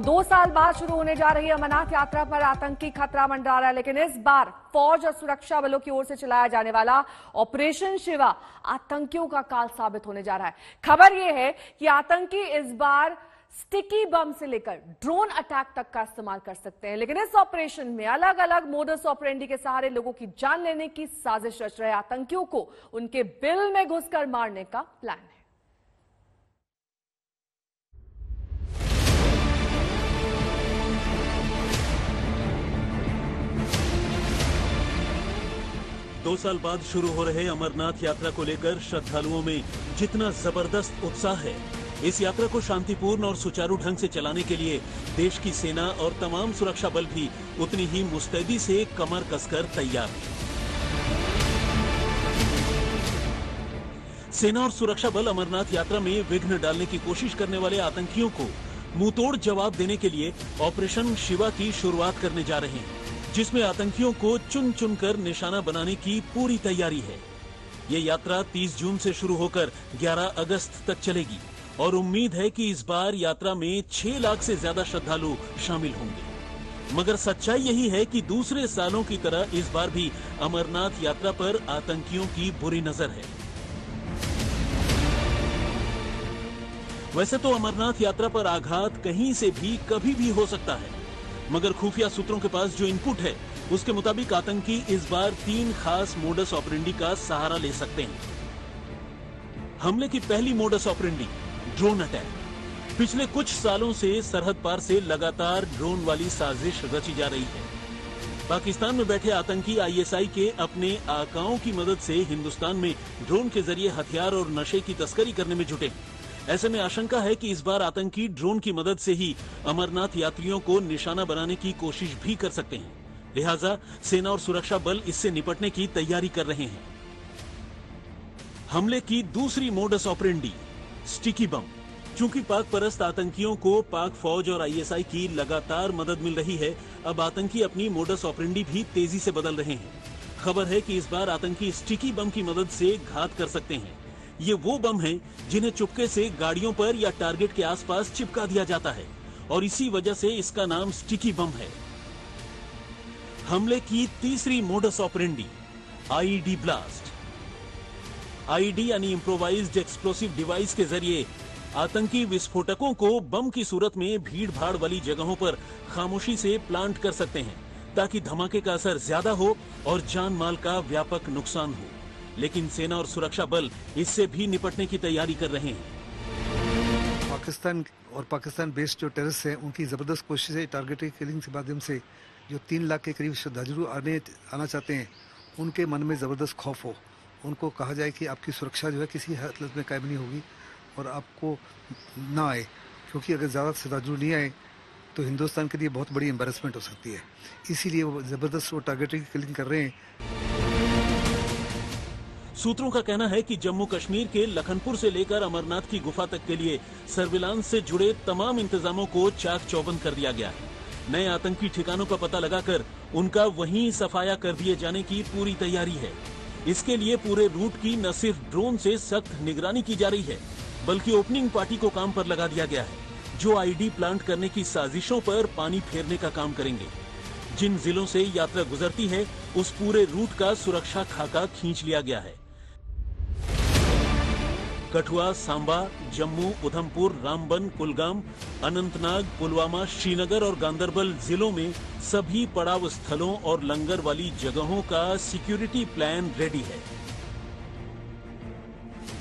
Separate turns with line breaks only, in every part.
2 साल बाद शुरू होने जा रही अमरनाथ यात्रा पर आतंकी खतरा मंडरा रहा है, लेकिन इस बार फौज और सुरक्षा बलों की ओर से चलाया जाने वाला ऑपरेशन शिवा आतंकियों का काल साबित होने जा रहा है। खबर यह है कि आतंकी इस बार स्टिकी बम से लेकर ड्रोन अटैक तक का इस्तेमाल कर सकते हैं, लेकिन इस ऑपरेशन में अलग अलग मोडस ऑपरेंडी के सहारे लोगों की जान लेने की साजिश रच रहे आतंकियों को उनके बिल में घुसकर मारने का प्लान है।
दो साल बाद शुरू हो रहे अमरनाथ यात्रा को लेकर श्रद्धालुओं में जितना जबरदस्त उत्साह है, इस यात्रा को शांतिपूर्ण और सुचारू ढंग से चलाने के लिए देश की सेना और तमाम सुरक्षा बल भी उतनी ही मुस्तैदी से कमर कसकर तैयार है। सेना और सुरक्षा बल अमरनाथ यात्रा में विघ्न डालने की कोशिश करने वाले आतंकियों को मुंहतोड़ जवाब देने के लिए ऑपरेशन शिवा की शुरुआत करने जा रहे हैं, जिसमें आतंकियों को चुन चुनकर निशाना बनाने की पूरी तैयारी है। ये यात्रा 30 जून से शुरू होकर 11 अगस्त तक चलेगी और उम्मीद है कि इस बार यात्रा में 6 लाख से ज्यादा श्रद्धालु शामिल होंगे। मगर सच्चाई यही है कि दूसरे सालों की तरह इस बार भी अमरनाथ यात्रा पर आतंकियों की बुरी नजर है। वैसे तो अमरनाथ यात्रा पर आघात कहीं से भी कभी भी हो सकता है, मगर खुफिया सूत्रों के पास जो इनपुट है उसके मुताबिक आतंकी इस बार 3 खास मोडस ऑपरेंडी का सहारा ले सकते हैं। हमले की पहली मोडस ऑपरेंडी ड्रोन अटैक। पिछले कुछ सालों से सरहद पार से लगातार ड्रोन वाली साजिश रची जा रही है। पाकिस्तान में बैठे आतंकी आईएसआई के अपने आकाओं की मदद से हिंदुस्तान में ड्रोन के जरिए हथियार और नशे की तस्करी करने में जुटे। ऐसे में आशंका है कि इस बार आतंकी ड्रोन की मदद से ही अमरनाथ यात्रियों को निशाना बनाने की कोशिश भी कर सकते हैं। लिहाजा सेना और सुरक्षा बल इससे निपटने की तैयारी कर रहे हैं। हमले की दूसरी मोडस ऑपरेंडी स्टिकी बम। चूंकि पाक परस्त आतंकियों को पाक फौज और आईएसआई की लगातार मदद मिल रही है, अब आतंकी अपनी मोडस ऑपरेंडी भी तेजी से बदल रहे हैं। खबर है कि इस बार आतंकी स्टिकी बम की मदद से घात कर सकते हैं। ये वो बम हैं जिन्हें चुपके से गाड़ियों पर या टारगेट के आसपास चिपका दिया जाता है और इसी वजह से इसका नाम स्टिकी बम है। हमले की तीसरी modus operandi IED blast. IED यानी इम्प्रोवाइज्ड एक्सप्लोसिव डिवाइस के जरिए आतंकी विस्फोटकों को बम की सूरत में भीड़ भाड़ वाली जगहों पर खामोशी से प्लांट कर सकते हैं, ताकि धमाके का असर ज्यादा हो और जान माल का व्यापक नुकसान हो। लेकिन सेना और सुरक्षा बल इससे भी निपटने की तैयारी कर रहे हैं।
पाकिस्तान बेस्ड जो टेररिस्ट हैं, उनकी जबरदस्त कोशिश है टारगेटेड किलिंग के माध्यम से जो 3 लाख के करीब श्रद्धालु आना चाहते हैं, उनके मन में जबरदस्त खौफ हो। उनको कहा जाए कि आपकी सुरक्षा जो है किसी हालत में कायम नहीं होगी और आपको ना आए, क्योंकि अगर ज्यादा श्रद्धालु नहीं आए तो हिंदुस्तान के लिए बहुत बड़ी एम्बैरेसमेंट हो सकती है। इसीलिए वो जबरदस्त टारगेटेड किलिंग कर रहे हैं।
सूत्रों का कहना है कि जम्मू कश्मीर के लखनपुर से लेकर अमरनाथ की गुफा तक के लिए सर्विलांस से जुड़े तमाम इंतजामों को चाक चौबंद कर दिया गया है। नए आतंकी ठिकानों का पता लगाकर उनका वहीं सफाया कर दिए जाने की पूरी तैयारी है। इसके लिए पूरे रूट की न सिर्फ ड्रोन से सख्त निगरानी की जा रही है, बल्कि ओपनिंग पार्टी को काम पर लगा दिया गया है, जो आईडी प्लांट करने की साजिशों पर पानी फेरने का काम करेंगे। जिन जिलों से यात्रा गुजरती है, उस पूरे रूट का सुरक्षा खाका खींच लिया गया है। कठुआ, सांबा, जम्मू, उधमपुर, रामबन, कुलगाम, अनंतनाग, पुलवामा, श्रीनगर और गांदरबल जिलों में सभी पड़ाव स्थलों और लंगर वाली जगहों का सिक्योरिटी प्लान रेडी है।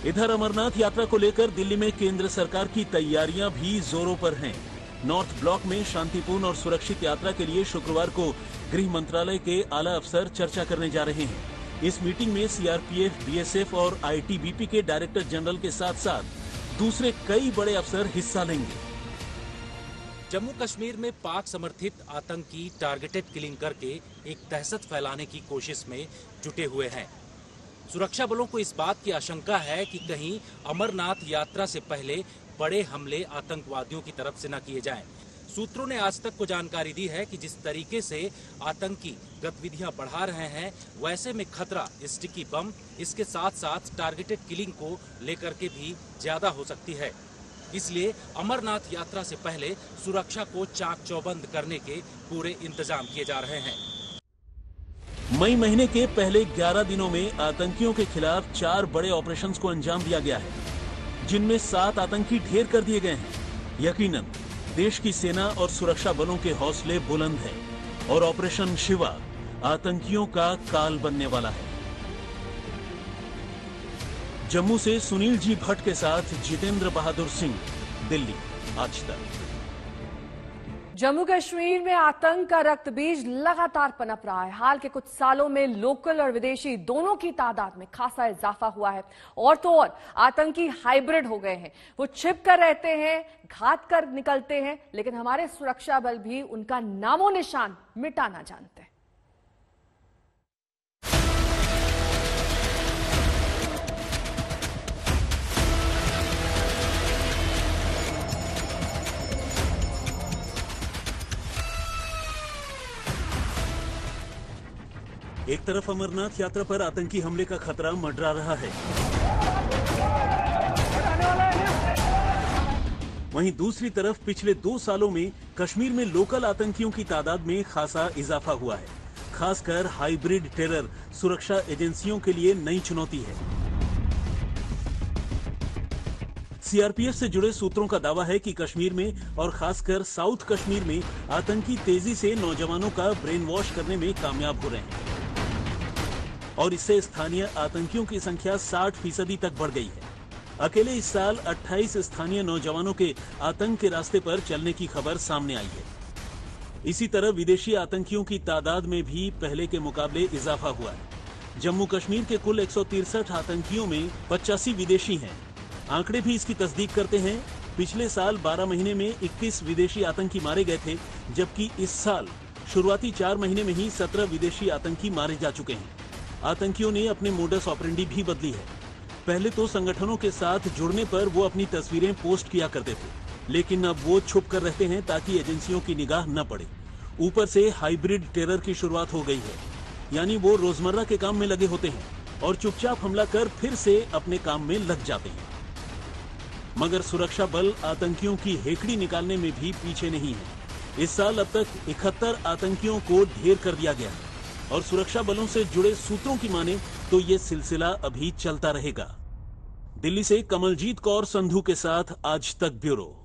इधर अमरनाथ यात्रा को लेकर दिल्ली में केंद्र सरकार की तैयारियां भी जोरों पर हैं। नॉर्थ ब्लॉक में शांतिपूर्ण और सुरक्षित यात्रा के लिए शुक्रवार को गृह मंत्रालय के आला अफसर चर्चा करने जा रहे हैं। इस मीटिंग में सीआरपीएफ, बीएसएफ और आईटीबीपी के डायरेक्टर जनरल के साथ साथ दूसरे कई बड़े अफसर हिस्सा लेंगे।
जम्मू कश्मीर में पाक समर्थित आतंकी टारगेटेड किलिंग करके एक दहशत फैलाने की कोशिश में जुटे हुए हैं। सुरक्षा बलों को इस बात की आशंका है कि कहीं अमरनाथ यात्रा से पहले बड़े हमले आतंकवादियों की तरफ से न किए जाएं। सूत्रों ने आज तक को जानकारी दी है कि जिस तरीके से आतंकी गतिविधियां बढ़ा रहे हैं, वैसे में खतरा स्टिकी बम, इसके साथ साथ टारगेटेड किलिंग को लेकर के भी ज्यादा हो सकती है। इसलिए अमरनाथ यात्रा से पहले सुरक्षा को चाक चौबंद करने के पूरे इंतजाम किए जा रहे हैं।
मई महीने के पहले 11 दिनों में आतंकियों के खिलाफ 4 बड़े ऑपरेशंस को अंजाम दिया गया है, जिनमें 7 आतंकी ढेर कर दिए गए हैं। यकीनन देश की सेना और सुरक्षा बलों के हौसले बुलंद हैं और ऑपरेशन शिवा आतंकियों का काल बनने वाला है। जम्मू से सुनील जी भट्ट के साथ जितेंद्र बहादुर सिंह, दिल्ली, आज तक।
जम्मू कश्मीर में आतंक का रक्त बीज लगातार पनप रहा है। हाल के कुछ सालों में लोकल और विदेशी दोनों की तादाद में खासा इजाफा हुआ है और तो और आतंकी हाइब्रिड हो गए हैं। वो छिप कर रहते हैं, घात कर निकलते हैं, लेकिन हमारे सुरक्षा बल भी उनका नामो निशान मिटाना जानते हैं।
एक तरफ अमरनाथ यात्रा पर आतंकी हमले का खतरा मंडरा रहा है, वहीं दूसरी तरफ पिछले 2 सालों में कश्मीर में लोकल आतंकियों की तादाद में खासा इजाफा हुआ है। खासकर हाइब्रिड टेरर सुरक्षा एजेंसियों के लिए नई चुनौती है। सीआरपीएफ से जुड़े सूत्रों का दावा है कि कश्मीर में और खासकर साउथ कश्मीर में आतंकी तेजी से नौजवानों का ब्रेन वॉश करने में कामयाब हो रहे हैं और इससे स्थानीय आतंकियों की संख्या 60% तक बढ़ गई है। अकेले इस साल 28 स्थानीय नौजवानों के आतंक के रास्ते पर चलने की खबर सामने आई है। इसी तरह विदेशी आतंकियों की तादाद में भी पहले के मुकाबले इजाफा हुआ है। जम्मू कश्मीर के कुल 163 आतंकियों में 85 विदेशी हैं। आंकड़े भी इसकी तस्दीक करते हैं। पिछले साल 12 महीने में 21 विदेशी आतंकी मारे गए थे, जबकि इस साल शुरुआती 4 महीने में ही 17 विदेशी आतंकी मारे जा चुके हैं। आतंकियों ने अपने मोडस ऑपरेंडी भी बदली है। पहले तो संगठनों के साथ जुड़ने पर वो अपनी तस्वीरें पोस्ट किया करते थे, लेकिन अब वो छुप कर रहते हैं ताकि एजेंसियों की निगाह न पड़े। ऊपर से हाइब्रिड टेरर की शुरुआत हो गई है, यानी वो रोजमर्रा के काम में लगे होते हैं और चुपचाप हमला कर फिर से अपने काम में लग जाते हैं। मगर सुरक्षा बल आतंकियों की हेकड़ी निकालने में भी पीछे नहीं है। इस साल अब तक 71 आतंकियों को ढेर कर दिया गया है और सुरक्षा बलों से जुड़े सूत्रों की माने तो ये सिलसिला अभी चलता रहेगा। दिल्ली से कमलजीत कौर संधू के साथ आज तक ब्यूरो।